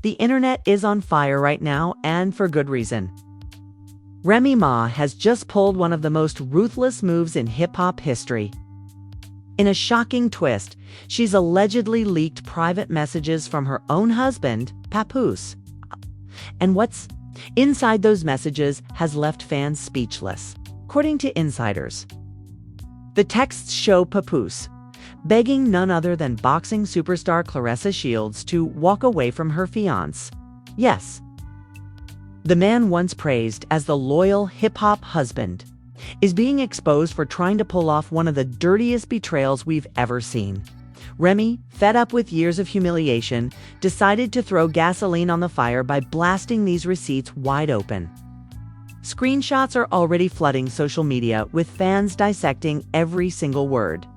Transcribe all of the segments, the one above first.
The internet is on fire right now, and for good reason. Remy Ma has just pulled one of the most ruthless moves in hip-hop history. In a shocking twist, she's allegedly leaked private messages from her own husband, Papoose. And what's inside those messages has left fans speechless, according to insiders. The texts show Papoose begging none other than boxing superstar Claressa Shields to walk away from her fiancé. Yes, the man once praised as the loyal hip-hop husband is being exposed for trying to pull off one of the dirtiest betrayals we've ever seen. Remy, fed up with years of humiliation, decided to throw gasoline on the fire by blasting these receipts wide open. Screenshots are already flooding social media, with fans dissecting every single word.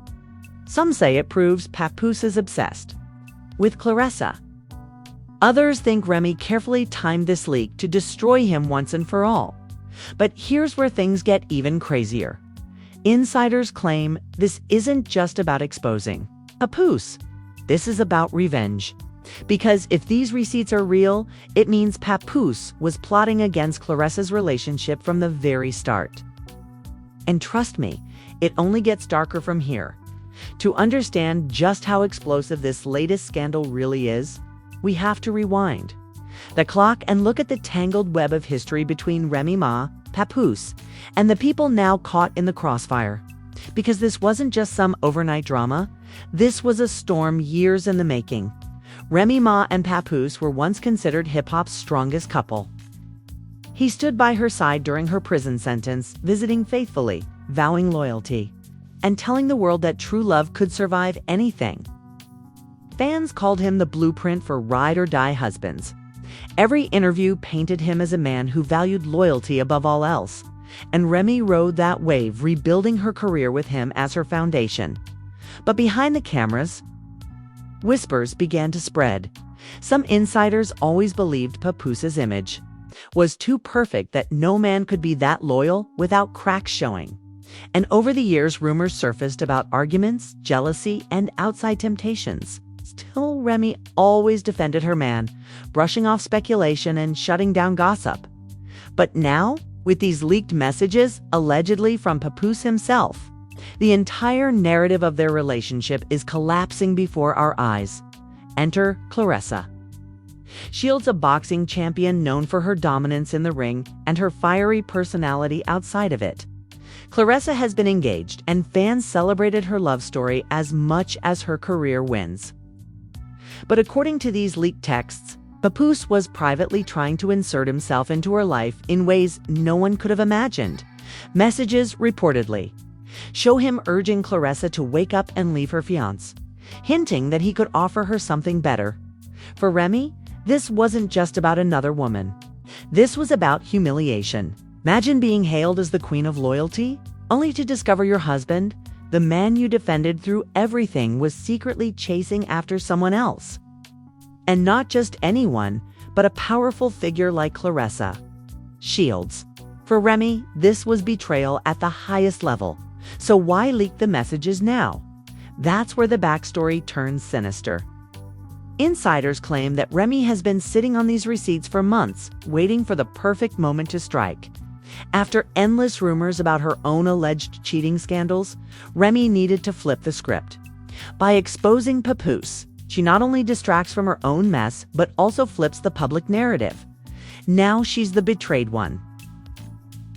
Some say it proves Papoose is obsessed with Claressa. Others think Remy carefully timed this leak to destroy him once and for all. But here's where things get even crazier. Insiders claim this isn't just about exposing Papoose. This is about revenge. Because if these receipts are real, it means Papoose was plotting against Claressa's relationship from the very start. And trust me, it only gets darker from here. To understand just how explosive this latest scandal really is, we have to rewind the clock and look at the tangled web of history between Remy Ma, Papoose, and the people now caught in the crossfire. Because this wasn't just some overnight drama, this was a storm years in the making. Remy Ma and Papoose were once considered hip-hop's strongest couple. He stood by her side during her prison sentence, visiting faithfully, vowing loyalty, and telling the world that true love could survive anything. Fans called him the blueprint for ride-or-die husbands. Every interview painted him as a man who valued loyalty above all else, and Remy rode that wave, rebuilding her career with him as her foundation. But behind the cameras, whispers began to spread. Some insiders always believed Papoose's image was too perfect, that no man could be that loyal without cracks showing. And over the years, rumors surfaced about arguments, jealousy, and outside temptations. Still, Remy always defended her man, brushing off speculation and shutting down gossip. But now, with these leaked messages, allegedly from Papoose himself, the entire narrative of their relationship is collapsing before our eyes. Enter Claressa. Shields, a boxing champion known for her dominance in the ring and her fiery personality outside of it. Claressa has been engaged, and fans celebrated her love story as much as her career wins. But according to these leaked texts, Papoose was privately trying to insert himself into her life in ways no one could have imagined. Messages, reportedly, show him urging Claressa to wake up and leave her fiancé, hinting that he could offer her something better. For Remy, this wasn't just about another woman. This was about humiliation. Imagine being hailed as the queen of loyalty, only to discover your husband, the man you defended through everything, was secretly chasing after someone else. And not just anyone, but a powerful figure like Claressa Shields. For Remy, this was betrayal at the highest level. So why leak the messages now? That's where the backstory turns sinister. Insiders claim that Remy has been sitting on these receipts for months, waiting for the perfect moment to strike. After endless rumors about her own alleged cheating scandals, Remy needed to flip the script. By exposing Papoose, she not only distracts from her own mess, but also flips the public narrative. Now she's the betrayed one.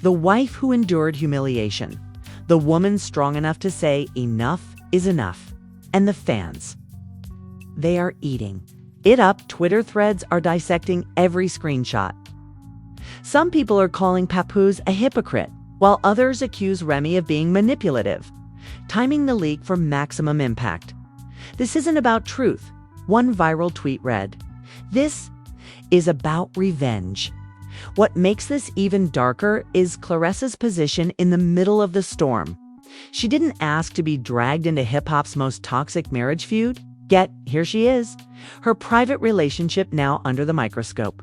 The wife who endured humiliation. The woman strong enough to say enough is enough. And the fans, they are eating it up. Twitter threads are dissecting every screenshot. Some people are calling Papoose a hypocrite, while others accuse Remy of being manipulative, timing the leak for maximum impact. This isn't about truth. One viral tweet read, "This is about revenge." What makes this even darker is Claressa's position in the middle of the storm. She didn't ask to be dragged into hip-hop's most toxic marriage feud, yet here she is, her private relationship now under the microscope.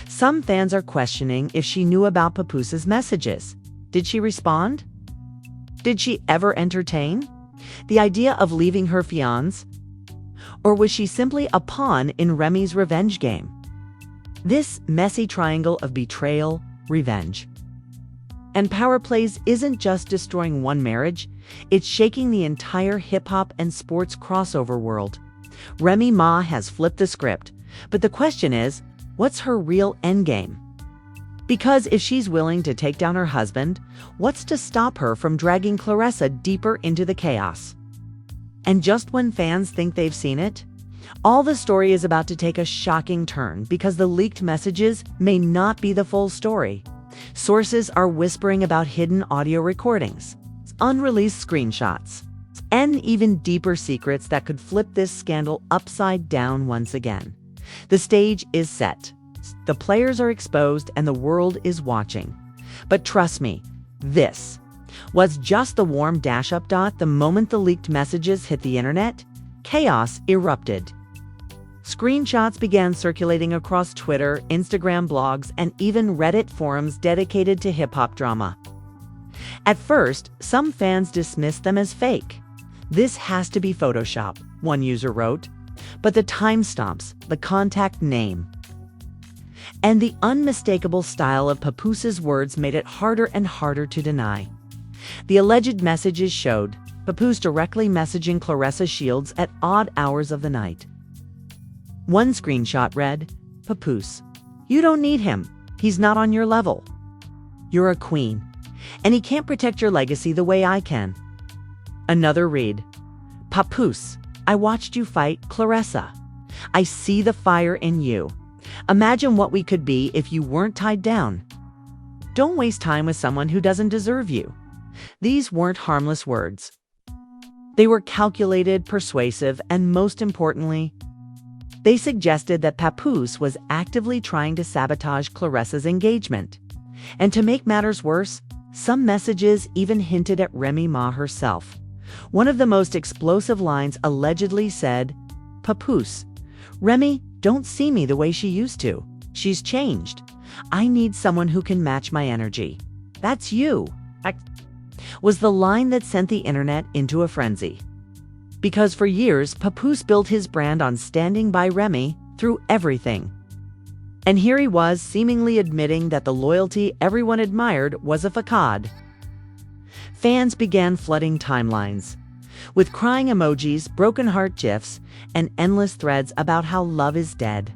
Some fans are questioning if she knew about Papoose's messages. Did she respond? Did she ever entertain the idea of leaving her fiancé? Or was she simply a pawn in Remy's revenge game? This messy triangle of betrayal, revenge, and power plays isn't just destroying one marriage, it's shaking the entire hip-hop and sports crossover world. Remy Ma has flipped the script, but the question is, what's her real endgame? Because if she's willing to take down her husband, what's to stop her from dragging Claressa deeper into the chaos? And just when fans think they've seen it, all the story is about to take a shocking turn because the leaked messages may not be the full story. Sources are whispering about hidden audio recordings, unreleased screenshots, and even deeper secrets that could flip this scandal upside down once again. The stage is set. The players are exposed and the world is watching. But trust me, this was just the warm dash-up. The moment the leaked messages hit the internet, chaos erupted. Screenshots began circulating across Twitter, Instagram blogs, and even Reddit forums dedicated to hip-hop drama. At first, some fans dismissed them as fake. "This has to be Photoshop," one user wrote. But the timestamps, the contact name, and the unmistakable style of Papoose's words made it harder and harder to deny. The alleged messages showed Papoose directly messaging Claressa Shields at odd hours of the night. One screenshot read, "Papoose, you don't need him. He's not on your level. You're a queen, and he can't protect your legacy the way I can." Another read, "Papoose, I watched you fight Claressa. I see the fire in you. Imagine what we could be if you weren't tied down. Don't waste time with someone who doesn't deserve you." These weren't harmless words. They were calculated, persuasive, and most importantly, they suggested that Papoose was actively trying to sabotage Claressa's engagement. And to make matters worse, some messages even hinted at Remy Ma herself. One of the most explosive lines allegedly said, "Papoose, Remy don't see me the way she used to. She's changed. I need someone who can match my energy. That's you," was the line that sent the internet into a frenzy. Because for years, Papoose built his brand on standing by Remy through everything. And here he was seemingly admitting that the loyalty everyone admired was a facade. Fans began flooding timelines with crying emojis, broken heart gifs, and endless threads about how love is dead.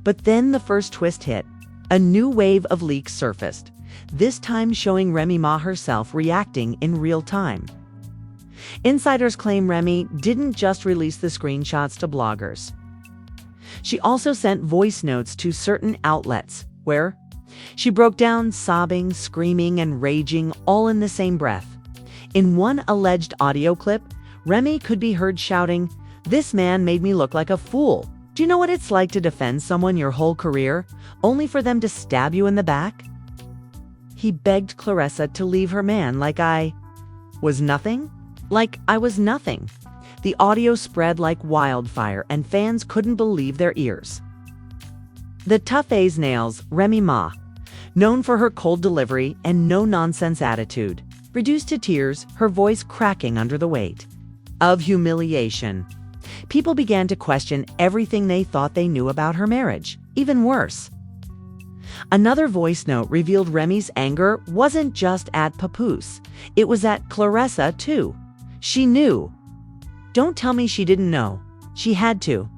But then the first twist hit. A new wave of leaks surfaced, this time showing Remy Ma herself reacting in real time. Insiders claim Remy didn't just release the screenshots to bloggers. She also sent voice notes to certain outlets where she broke down sobbing, screaming, and raging all in the same breath. In one alleged audio clip, Remy could be heard shouting, "This man made me look like a fool. Do you know what it's like to defend someone your whole career, only for them to stab you in the back?" He begged Claressa to leave her man like I was nothing. The audio spread like wildfire, and fans couldn't believe their ears. The tough A's nails, Remy Ma, known for her cold delivery and no-nonsense attitude, reduced to tears, her voice cracking under the weight of humiliation. People began to question everything they thought they knew about her marriage. Even worse, another voice note revealed Remy's anger wasn't just at Papoose. It was at Claressa, too. She knew. Don't tell me she didn't know. She had to.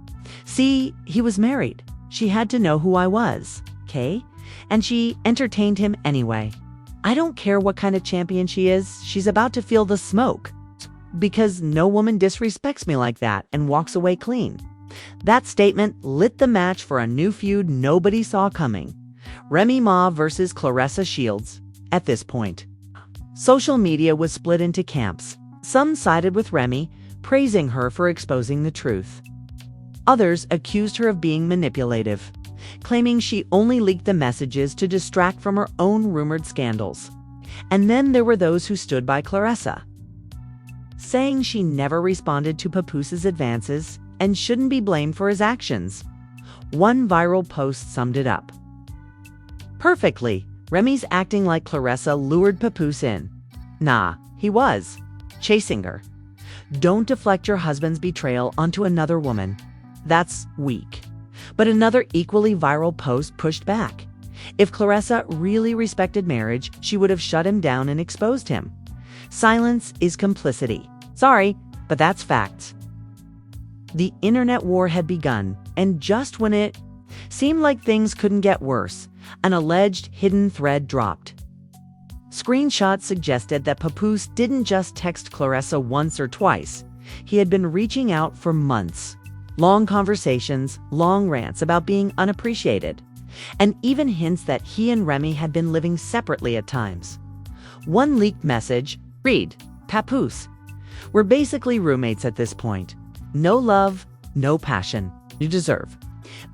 See, he was married. She had to know who I was, okay? And she entertained him anyway. I don't care what kind of champion she is, she's about to feel the smoke. Because no woman disrespects me like that and walks away clean. That statement lit the match for a new feud nobody saw coming. Remy Ma versus Claressa Shields. At this point, social media was split into camps. Some sided with Remy, praising her for exposing the truth. Others accused her of being manipulative, claiming she only leaked the messages to distract from her own rumored scandals. And then there were those who stood by Claressa, saying she never responded to Papoose's advances and shouldn't be blamed for his actions. One viral post summed it up perfectly. Remy's acting like Claressa lured Papoose in. Nah, he was chasing her. Don't deflect your husband's betrayal onto another woman. That's weak. But another equally viral post pushed back. If Claressa really respected marriage, she would have shut him down and exposed him. Silence is complicity. Sorry, but that's facts. The internet war had begun, and just when it seemed like things couldn't get worse, an alleged hidden thread dropped. Screenshots suggested that Papoose didn't just text Claressa once or twice. He had been reaching out for months. Long conversations, long rants about being unappreciated, and even hints that he and Remy had been living separately at times. One leaked message, read, Papoose. We're basically roommates at this point. No love, no passion. You deserve.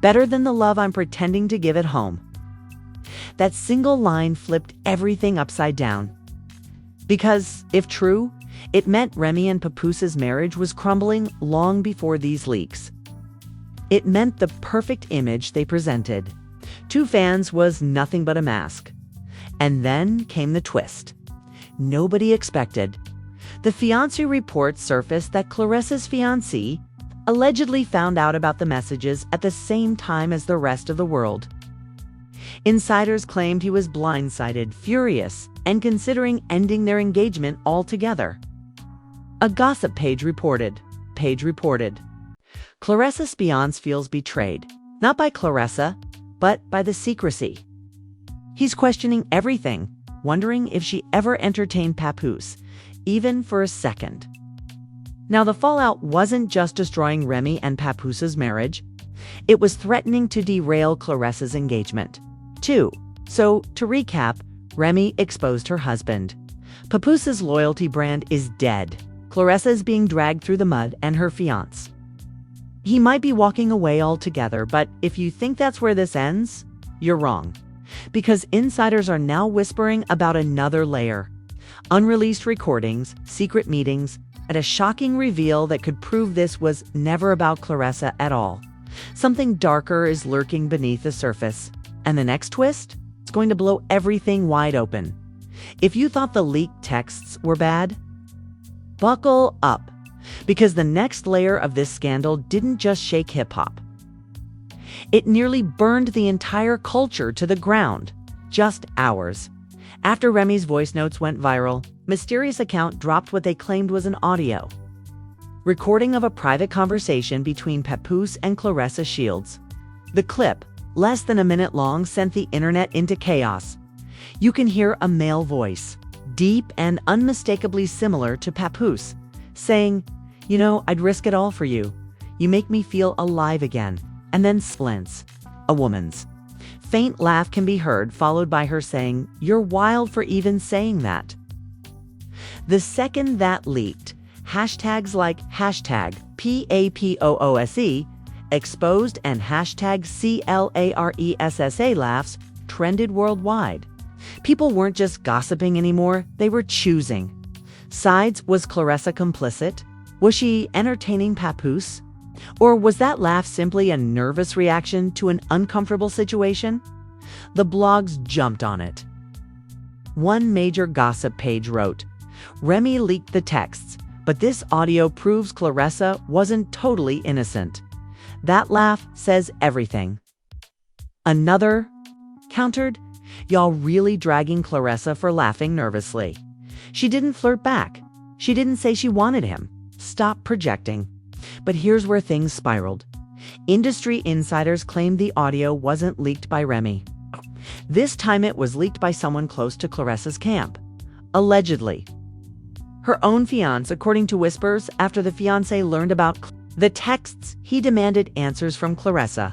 Better than the love I'm pretending to give at home. That single line flipped everything upside down. Because, if true, it meant Remy and Papoose's marriage was crumbling long before these leaks. It meant the perfect image they presented. To fans was nothing but a mask. And then came the twist. Nobody expected. The Fiancé report surfaced that Claressa's fiancé allegedly found out about the messages at the same time as the rest of the world. Insiders claimed he was blindsided, furious, and considering ending their engagement altogether. A gossip page reported, Claressa's fiancé feels betrayed, not by Claressa, but by the secrecy. He's questioning everything, wondering if she ever entertained Papoose, even for a second. Now, the fallout wasn't just destroying Remy and Papoose's marriage. It was threatening to derail Claressa's engagement, too. So, to recap, Remy exposed her husband. Papoose's loyalty brand is dead. Claressa is being dragged through the mud, and her fiancé. He might be walking away altogether, but if you think that's where this ends, you're wrong. Because insiders are now whispering about another layer. Unreleased recordings, secret meetings, and a shocking reveal that could prove this was never about Claressa at all. Something darker is lurking beneath the surface. And the next twist? It's going to blow everything wide open. If you thought the leaked texts were bad, buckle up. Because the next layer of this scandal didn't just shake hip-hop. It nearly burned the entire culture to the ground. Just hours after Remy's voice notes went viral, mysterious account dropped what they claimed was an audio recording of a private conversation between Papoose and Claressa Shields. The clip, less than a minute long, sent the internet into chaos. You can hear a male voice, deep and unmistakably similar to Papoose, saying, "You know, I'd risk it all for you. You make me feel alive again." And then splints, a woman's. Faint laugh can be heard, followed by her saying, "You're wild for even saying that." The second that leaked, hashtags like hashtag PAPOOSE, exposed, and hashtag CLARESSA laughs trended worldwide. People weren't just gossiping anymore, they were choosing. Sides. Was Claressa complicit? Was she entertaining Papoose? Or was that laugh simply a nervous reaction to an uncomfortable situation? The blogs jumped on it. One major gossip page wrote, "Remy leaked the texts, but this audio proves Claressa wasn't totally innocent. That laugh says everything." Another countered, "Y'all really dragging Claressa for laughing nervously. She didn't flirt back. She didn't say she wanted him. Stop projecting." But here's where things spiraled. Industry insiders claimed the audio wasn't leaked by Remy. This time it was leaked by someone close to Claressa's camp. Allegedly. Her own fiancé, according to whispers, after the fiancé learned about the texts, he demanded answers from Claressa.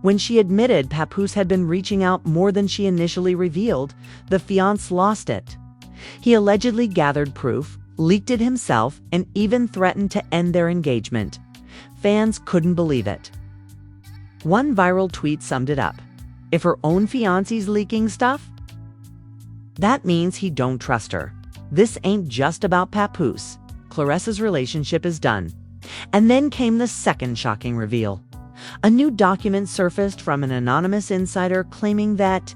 When she admitted Papoose had been reaching out more than she initially revealed, the fiancé lost it. He allegedly gathered proof, leaked it himself, and even threatened to end their engagement. Fans couldn't believe it. One viral tweet summed it up. If her own fiancé's leaking stuff, that means he don't trust her. This ain't just about Papoose. Claressa's relationship is done. And then came the second shocking reveal. A new document surfaced from an anonymous insider claiming that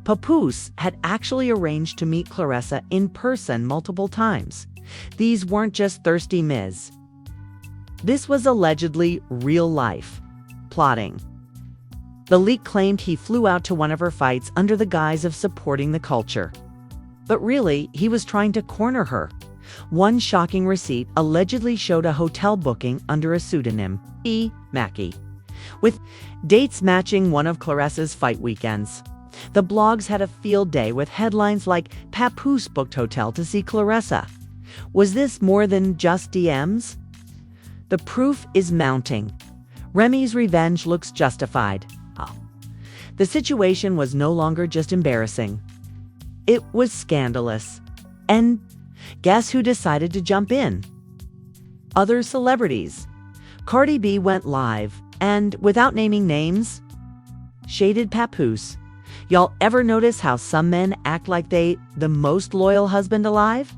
Papoose had actually arranged to meet Claressa in person multiple times. These weren't just thirsty Ms. This was allegedly real life plotting. The leak claimed he flew out to one of her fights under the guise of supporting the culture. But really, he was trying to corner her. One shocking receipt allegedly showed a hotel booking under a pseudonym, E. Mackey, with dates matching one of Claressa's fight weekends. The blogs had a field day with headlines like "Papoose booked hotel to see Claressa." Was this more than just DMs? The proof is mounting. Remy's revenge looks justified. The situation was no longer just embarrassing. It was scandalous. And guess who decided to jump in? Other celebrities. Cardi B went live and, without naming names, shaded Papoose. Y'all ever notice how some men act like they the most loyal husband alive?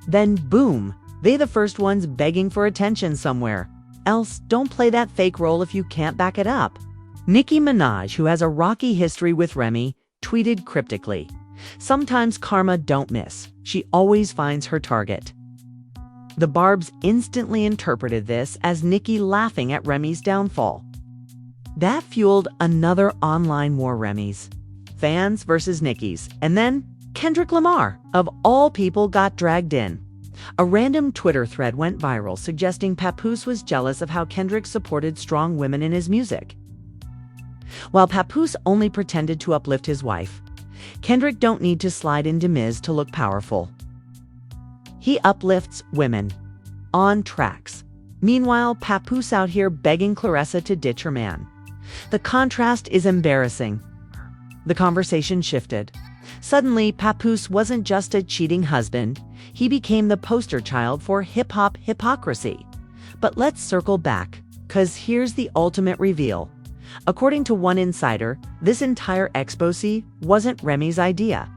Then boom, they the first ones begging for attention somewhere. Else, don't play that fake role if you can't back it up. Nicki Minaj, who has a rocky history with Remy, tweeted cryptically, "Sometimes karma don't miss. She always finds her target." The Barbs instantly interpreted this as Nicki laughing at Remy's downfall. That fueled another online war. Remy's fans versus Nicki's, and then Kendrick Lamar, of all people, got dragged in. A random Twitter thread went viral suggesting Papoose was jealous of how Kendrick supported strong women in his music. While Papoose only pretended to uplift his wife, Kendrick don't need to slide into Ms. to look powerful. He uplifts women on tracks. Meanwhile, Papoose out here begging Claressa to ditch her man. The contrast is embarrassing. The conversation shifted. Suddenly, Papoose wasn't just a cheating husband. He became the poster child for hip-hop hypocrisy. But let's circle back, 'cause here's the ultimate reveal. According to one insider, this entire exposé wasn't Remy's idea.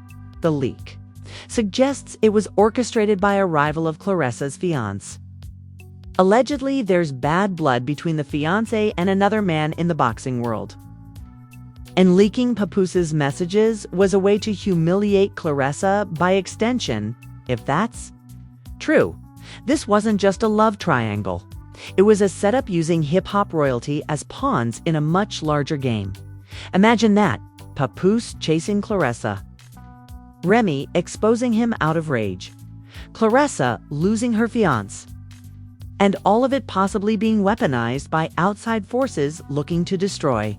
The leak suggests it was orchestrated by a rival of Claressa's fiancé. Allegedly, there's bad blood between the fiancé and another man in the boxing world. And leaking Papoose's messages was a way to humiliate Claressa by extension, if that's true. This wasn't just a love triangle. It was a setup using hip-hop royalty as pawns in a much larger game. Imagine that, Papoose chasing Claressa, Remy exposing him out of rage, Claressa losing her fiancé, and all of it possibly being weaponized by outside forces looking to destroy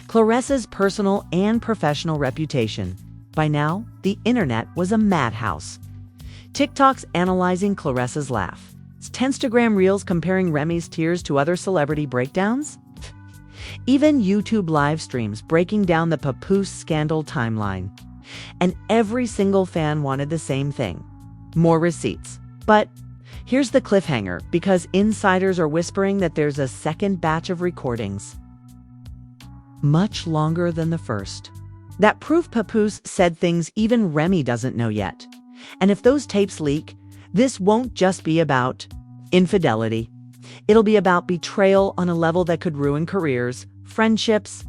Claressa's personal and professional reputation. By now, the internet was a madhouse. TikToks analyzing Claressa's laugh. Tenstagram reels comparing Remy's tears to other celebrity breakdowns. Even YouTube live streams breaking down the Papoose scandal timeline. And every single fan wanted the same thing: more receipts. But here's the cliffhanger, because insiders are whispering that there's a second batch of recordings, much longer than the first, that prove Papoose said things even Remy doesn't know yet. And if those tapes leak, this won't just be about infidelity. It'll be about betrayal on a level that could ruin careers, friendships,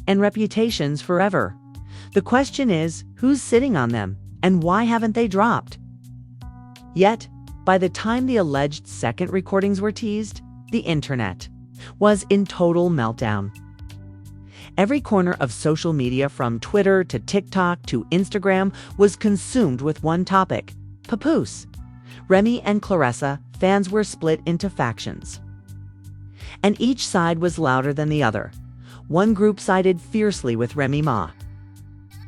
and reputations forever. The question is, who's sitting on them, and why haven't they dropped? Yet, by the time the alleged second recordings were teased, the internet was in total meltdown. Every corner of social media, from Twitter to TikTok to Instagram, was consumed with one topic: Papoose. Remy and Claressa fans were split into factions, and each side was louder than the other. One group sided fiercely with Remy Ma,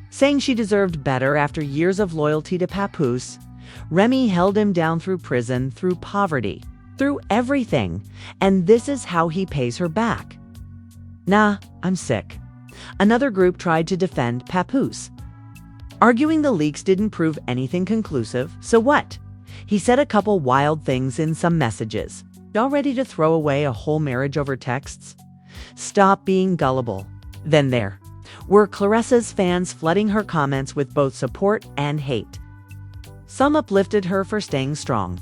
saying she deserved better after years of loyalty to Papoose. Remy held him down through prison, through poverty, through everything, and this is how he pays her back. Nah, I'm sick. Another group tried to defend Papoose, arguing the leaks didn't prove anything conclusive. So what? He said a couple wild things in some messages. Y'all ready to throw away a whole marriage over texts? Stop being gullible. Then there were Claressa's fans flooding her comments with both support and hate. Some uplifted her for staying strong.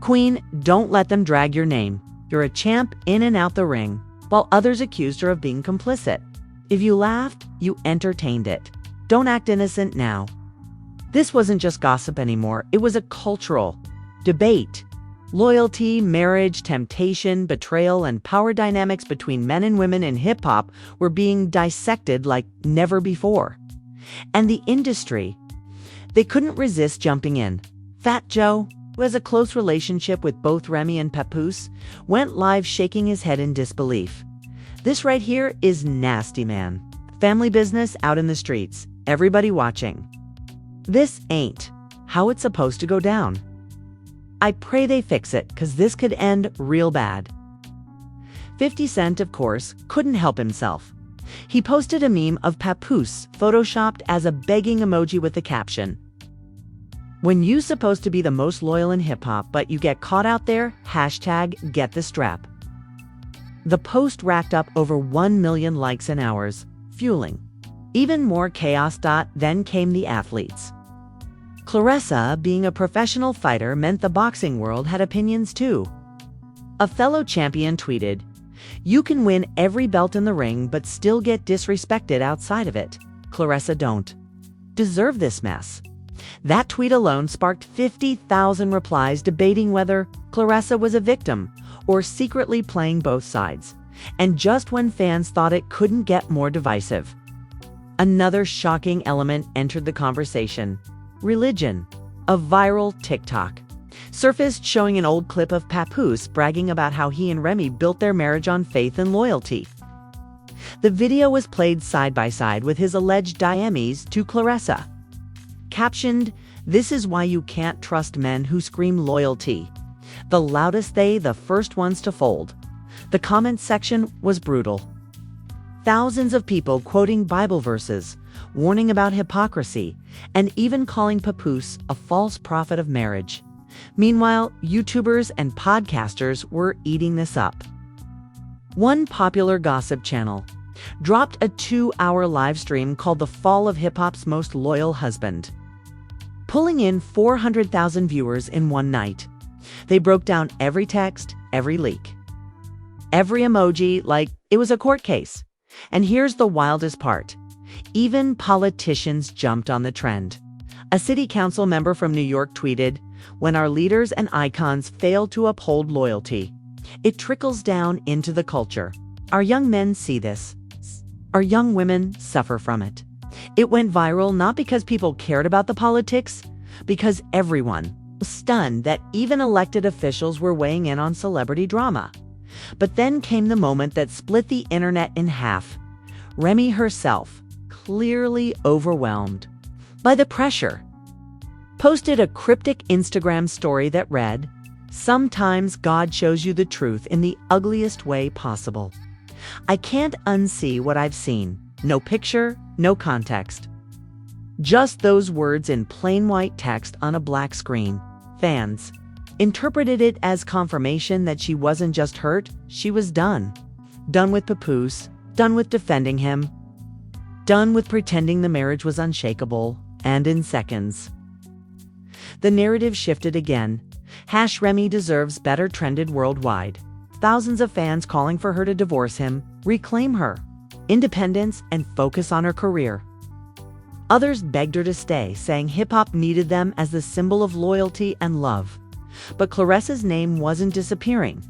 Queen, don't let them drag your name. You're a champ in and out the ring, while others accused her of being complicit. If you laughed, you entertained it. Don't act innocent now. This wasn't just gossip anymore. It was a cultural debate. Loyalty, marriage, temptation, betrayal, and power dynamics between men and women in hip-hop were being dissected like never before. And the industry, they couldn't resist jumping in. Fat Joe, who has a close relationship with both Remy and Papoose, went live shaking his head in disbelief. This right here is nasty, man. Family business out in the streets. Everybody watching. This ain't how it's supposed to go down. I pray they fix it, because this could end real bad. 50 Cent, of course, couldn't help himself. He posted a meme of Papoose photoshopped as a begging emoji with the caption, "When you supposed to be the most loyal in hip-hop, but you get caught out there, #get the strap." The post racked up over 1 million likes in hours, fueling even more chaos. Then came the athletes. Claressa, being a professional fighter, meant the boxing world had opinions too. A fellow champion tweeted, "You can win every belt in the ring but still get disrespected outside of it. Claressa don't deserve this mess." That tweet alone sparked 50,000 replies debating whether Claressa was a victim or secretly playing both sides. And just when fans thought it couldn't get more divisive, another shocking element entered the conversation. Religion. A viral TikTok surfaced showing an old clip of Papoose bragging about how he and Remy built their marriage on faith and loyalty. The video was played side by side with his alleged diame's to Claressa. Captioned, "This is why you can't trust men who scream loyalty. The loudest they, the first ones to fold." The comment section was brutal. Thousands of people quoting Bible verses, warning about hypocrisy, and even calling Papoose a false prophet of marriage. Meanwhile, YouTubers and podcasters were eating this up. One popular gossip channel dropped a 2-hour live stream called The Fall of Hip-Hop's Most Loyal Husband, pulling in 400,000 viewers in one night. They broke down every text, every leak, every emoji like it was a court case. And here's the wildest part. Even politicians jumped on the trend. A city council member from New York tweeted, "When our leaders and icons fail to uphold loyalty, it trickles down into the culture. Our young men see this. Our young women suffer from it." It went viral not because people cared about the politics, because everyone was stunned that even elected officials were weighing in on celebrity drama. But then came the moment that split the internet in half. Remy herself, clearly overwhelmed by the pressure, posted a cryptic Instagram story that read, "Sometimes God shows you the truth in the ugliest way possible. I can't unsee what I've seen. No picture, no context." Just those words in plain white text on a black screen. Fans interpreted it as confirmation that she wasn't just hurt, she was done. Done with Papoose, done with defending him, done with pretending the marriage was unshakable, and in seconds, the narrative shifted again. #Remy deserves better trended worldwide. Thousands of fans calling for her to divorce him, reclaim her independence, and focus on her career. Others begged her to stay, saying hip-hop needed them as the symbol of loyalty and love. But Claressa's name wasn't disappearing.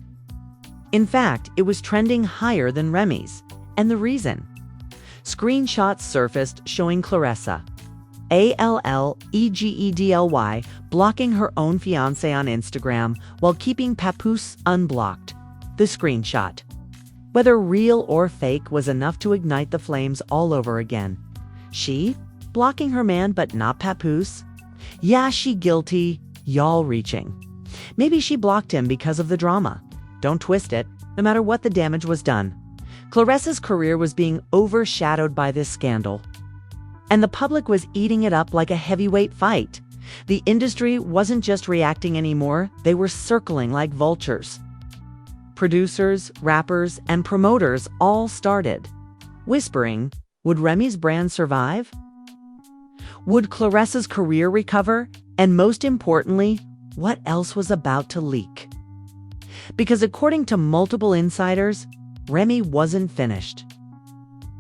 In fact, it was trending higher than Remy's. And the reason? Screenshots surfaced showing Claressa, ALLEGEDLY, blocking her own fiancé on Instagram while keeping Papoose unblocked. The screenshot, whether real or fake, was enough to ignite the flames all over again. She blocking her man but not Papoose? Yeah, she guilty, y'all reaching. Maybe she blocked him because of the drama. Don't twist it, no matter what the damage was done. Claressa's career was being overshadowed by this scandal, and the public was eating it up like a heavyweight fight. The industry wasn't just reacting anymore, they were circling like vultures. Producers, rappers, and promoters all started whispering, would Remy's brand survive? Would Claressa's career recover? And most importantly, what else was about to leak. Because according to multiple insiders, Remy wasn't finished.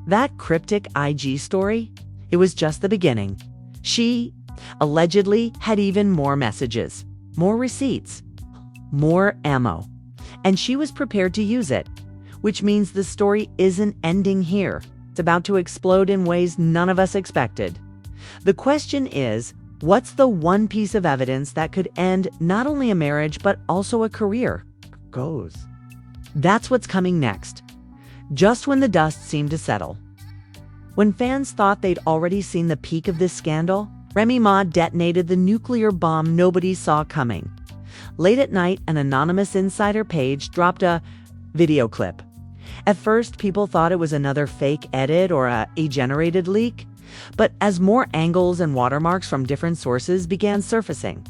That cryptic IG story, it was just the beginning. She, allegedly, had even more messages, more receipts, more ammo, and she was prepared to use it, which means the story isn't ending here. It's about to explode in ways none of us expected. The question is, what's the one piece of evidence that could end not only a marriage but also a career? That's what's coming next, just when the dust seemed to settle. When fans thought they'd already seen the peak of this scandal, Remy Ma detonated the nuclear bomb nobody saw coming. Late at night, an anonymous insider page dropped a video clip. At first, people thought it was another fake edit or a generated leak, but as more angles and watermarks from different sources began surfacing,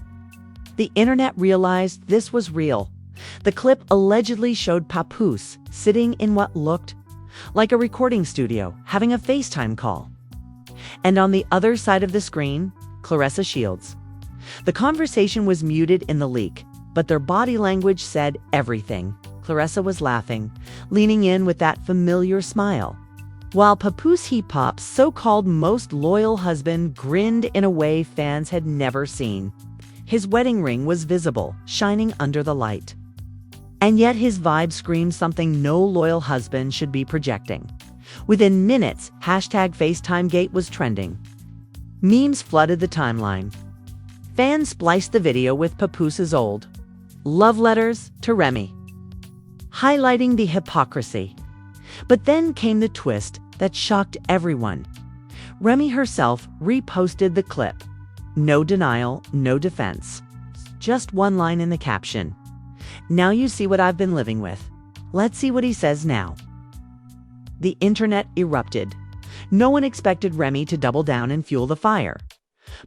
the internet realized this was real. The clip allegedly showed Papoose sitting in what looked like a recording studio, having a FaceTime call. And on the other side of the screen, Claressa Shields. The conversation was muted in the leak, but their body language said everything. Claressa was laughing, leaning in with that familiar smile, while Papoose Hip Hop's so-called most loyal husband grinned in a way fans had never seen. His wedding ring was visible, shining under the light. And yet his vibe screamed something no loyal husband should be projecting. Within minutes, #FaceTimeGate was trending. Memes flooded the timeline. Fans spliced the video with Papoose's old love letters to Remy, highlighting the hypocrisy. But then came the twist that shocked everyone. Remy herself reposted the clip. No denial, no defense. Just one line in the caption. "Now you see what I've been living with. Let's see what he says now." The internet erupted. No one expected Remy to double down and fuel the fire.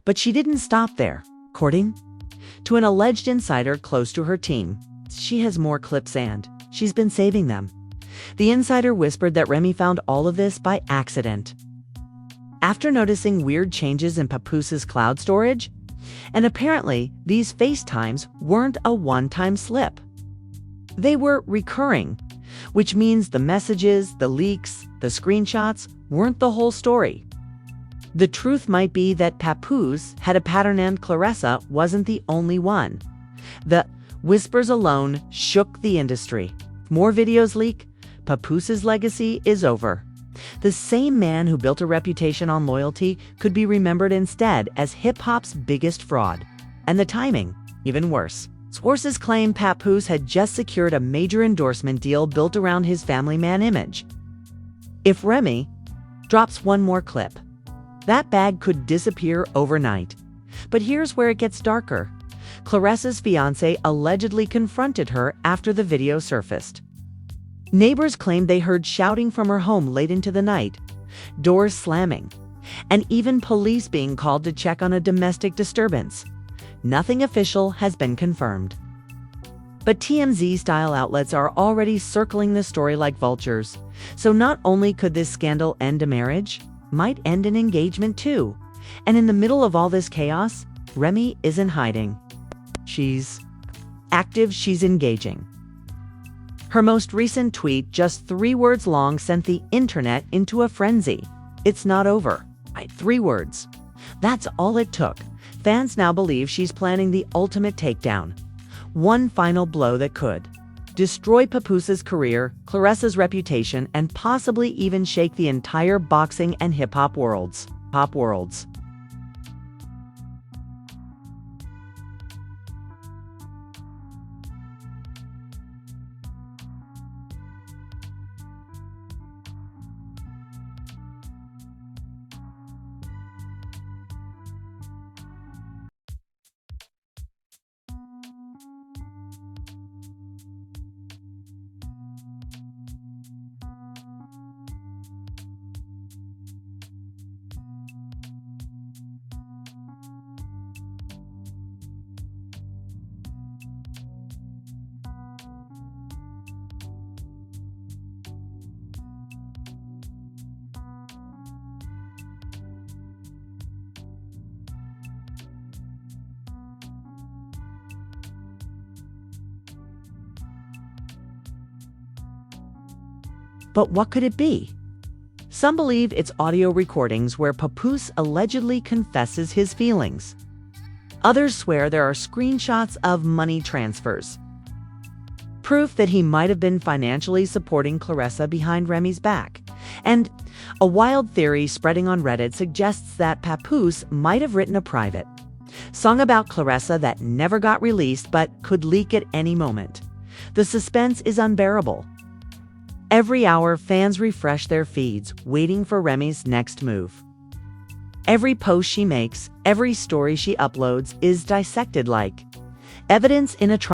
But she didn't stop there. According to an alleged insider close to her team, she has more clips and she's been saving them. The insider whispered that Remy found all of this by accident, after noticing weird changes in Papoose's cloud storage. And apparently, these FaceTimes weren't a one-time slip. They were recurring, which means the messages, the leaks, the screenshots weren't the whole story. The truth might be that Papoose had a pattern and Claressa wasn't the only one. The whispers alone shook the industry. If more videos leak, Papoose's legacy is over. The same man who built a reputation on loyalty could be remembered instead as hip-hop's biggest fraud. And the timing, even worse. Sources claim Papoose had just secured a major endorsement deal built around his family man image. If Remy drops one more clip, that bag could disappear overnight. But here's where it gets darker. Claressa's fiancé allegedly confronted her after the video surfaced. Neighbors claimed they heard shouting from her home late into the night, doors slamming, and even police being called to check on a domestic disturbance. Nothing official has been confirmed. But TMZ-style outlets are already circling the story like vultures. So not only could this scandal end a marriage, might end an engagement too. And in the middle of all this chaos, Remy isn't hiding. She's active, she's engaging. Her most recent tweet, just 3 words long, sent the internet into a frenzy. "It's not over." 3 words. That's all it took. Fans now believe she's planning the ultimate takedown. One final blow that could destroy Papoose's career, Claressa's reputation, and possibly even shake the entire boxing and hip-hop worlds. But what could it be? Some believe it's audio recordings where Papoose allegedly confesses his feelings. Others swear there are screenshots of money transfers, proof that he might have been financially supporting Claressa behind Remy's back. And a wild theory spreading on Reddit suggests that Papoose might have written a private song about Claressa that never got released but could leak at any moment. The suspense is unbearable. Every hour, fans refresh their feeds, waiting for Remy's next move. Every post she makes, every story she uploads is dissected like evidence in a trial.